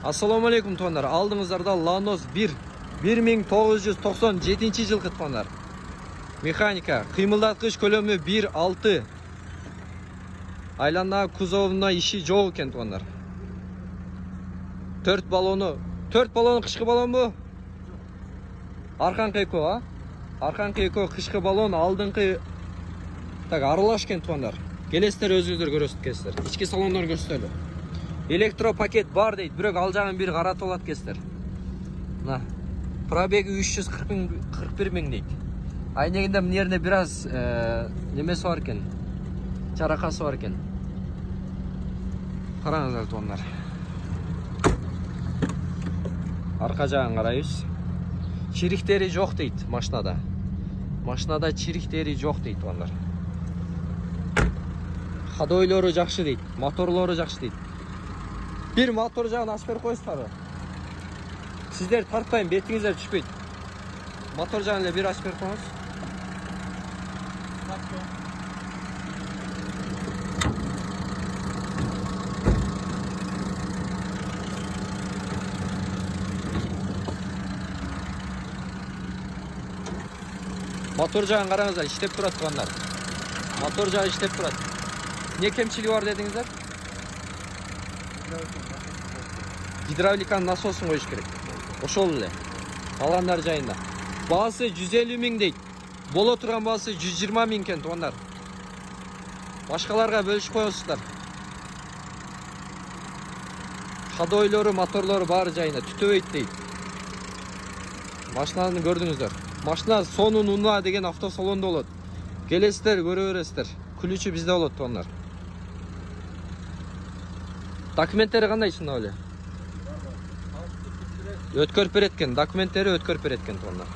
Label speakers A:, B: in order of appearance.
A: Assalamu alaikum tuğanlar. Aldığınızlarda Lanos 1997 жылғы tuğanlar. Mekanika. Kıymıldatkıç kөлömü 1.6. Aylanda kuzovuna işi жоқ екен tuğanlar. 4 balonu. 4 balonu kışkı balon bu. Arkan keko ha. Arkan keko kışkı balon aldыңкы так аралаш екен tuğanlar. Келесіздер өзіңіздер көресіздер. İçki salonlar gösterді. Elektro paket бар дейді. Бирок ал жағын бир каратып алат кесіздер. Мына пробеги 341 миң дейді. Айнегинде мына жеринде бир аз немеси бар экен. Жаракасы бар экен. Караңыздар тугандар. Арка жагын карайбыз. Чириктери жок дейт машинада. Машинада чириктери жок дейт тугандар. Ходойлору жакшы дейт. Моторлору жакшы дейт. Bir motor жағын ашып беріп қойсыздар. Сіздер тартпайын, бетіңіздер түшпейді. Мотор жағын бір ашып беріп қойыңыз. Мотор жағын қараңыздар, іштеп тұрады туғандар. Мотор жағы іштеп тұрады. Не кемшілігі бар дедіңіздер? Гидравликаның насосын қойыш керек. Ошол эле. Калгандар жайында. Баасы 150 миң дейт. Боло турган баасы 120 миң экен тугандар. Башкаларга бөлүшүп коесуздар. Ходойлору, моторлору баары жайында. Түтөбөйт дейт. Машинаны көрдүңүздөр. Машина сонун уна деген автосалонда болот. Келесиздер, көрө бересиздер. Күлүүчү бизде болот тугандар. Документтери кандай чындап эле? Өткөрүп береткен, документтери өткөрүп береткен тугандар.